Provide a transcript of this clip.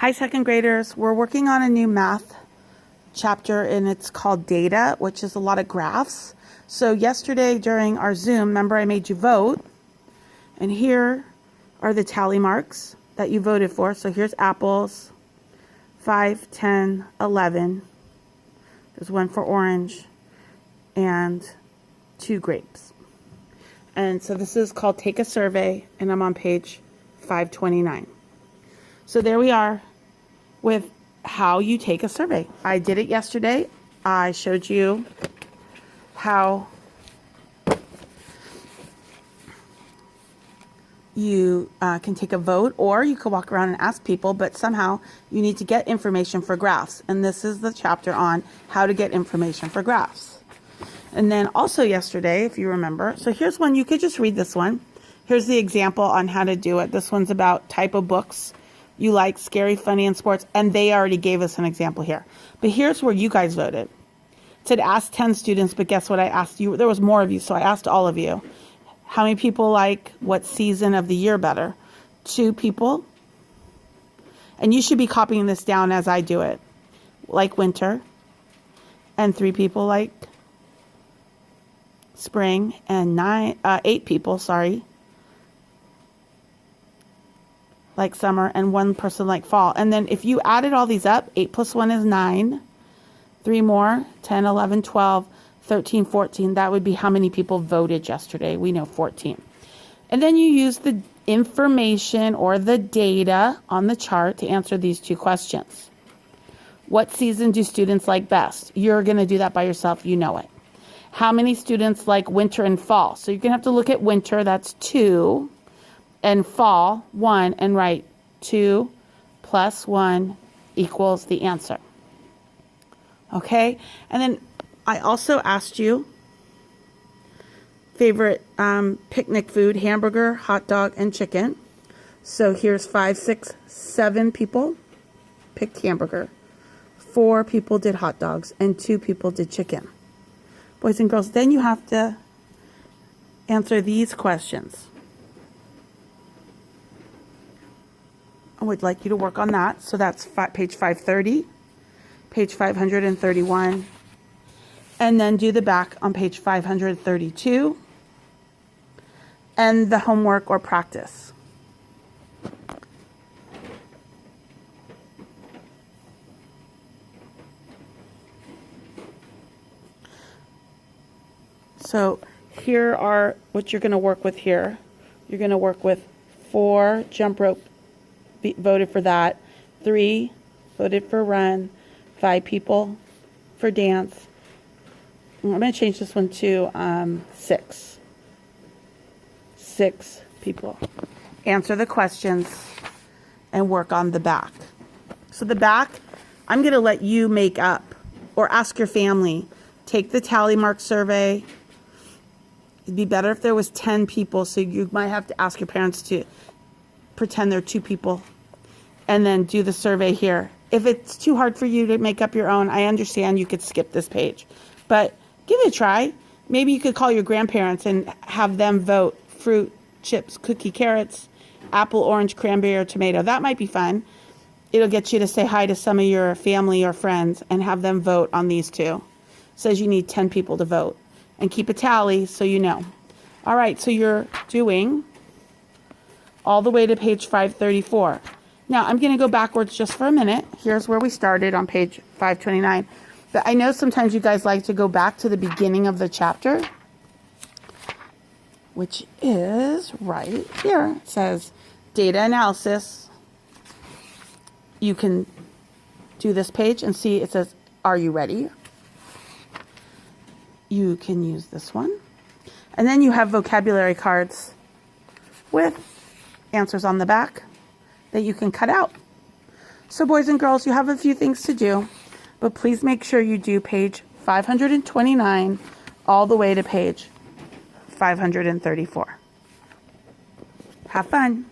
Hi, second graders. We're working on a new math chapter and it's called data, which is a lot of graphs. So yesterday during our Zoom, remember I made you vote, and here are the tally marks that you voted for. So here's apples, 5, 10, 11. There's one for orange and 2 grapes. And so this is called Take a Survey, and I'm on page 529. So there we are with how you take a survey. I did it yesterday. I showed you how you can take a vote, or you could walk around and ask people, but somehow you need to get information for graphs. And this is the chapter on how to get information for graphs. And then also yesterday, if you remember, so here's one, you could just read this one. Here's the example on how to do it. This one's about type of books you like, scary, funny, and sports. And they already gave us an example here. But here's where you guys voted. It said ask 10 students, but guess what I asked you? There was more of you, so I asked all of you. How many people like what season of the year better? 2 people. And you should be copying this down as I do it. Like winter. And 3 people like spring. And 8 people, like summer, and 1 person like fall. And then if you added all these up, 8 plus 1 is 9. 3 more, 10, 11, 12, 13, 14. That would be how many people voted yesterday. We know 14. And then you use the information or the data on the chart to answer these 2 questions. What season do students like best? You're going to do that by yourself. You know it. How many students like winter and fall? So you're going to have to look at winter. That's 2. And fall, 1, and write 2 plus 1 equals the answer. Okay? And then I also asked you favorite picnic food, hamburger, hot dog, and chicken. So here's 5, 6, 7 people picked hamburger. 4 people did hot dogs, and 2 people did chicken. Boys and girls, then you have to answer these questions. I would like you to work on that. So that's page 530, page 531, and then do the back on page 532, and the homework or practice. So here are what you're going to work with here. You're going to work with 4 jump rope, voted for that. 3 voted for run. 5 people for dance. I'm going to change this one to 6. 6 people. Answer the questions and work on the back. So the back, I'm going to let you make up or ask your family. Take the tally mark survey. It'd be better if there was 10 people, so you might have to ask your parents to pretend there are 2 people, and then do the survey here. If it's too hard for you to make up your own, I understand you could skip this page, but give it a try. Maybe you could call your grandparents and have them vote fruit, chips, cookie, carrots, apple, orange, cranberry, or tomato. That might be fun. It'll get you to say hi to some of your family or friends and have them vote on these 2. It says you need 10 people to vote, and keep a tally so you know. All right, so you're doing all the way to page 534. Now, I'm going to go backwards just for a minute. Here's where we started on page 529. But I know sometimes you guys like to go back to the beginning of the chapter, which is right here. It says data analysis. You can do this page and see it says, are you ready? You can use this one. And then you have vocabulary cards with answers on the back that you can cut out. So boys and girls, you have a few things to do, but please make sure you do page 529 all the way to page 534. Have fun.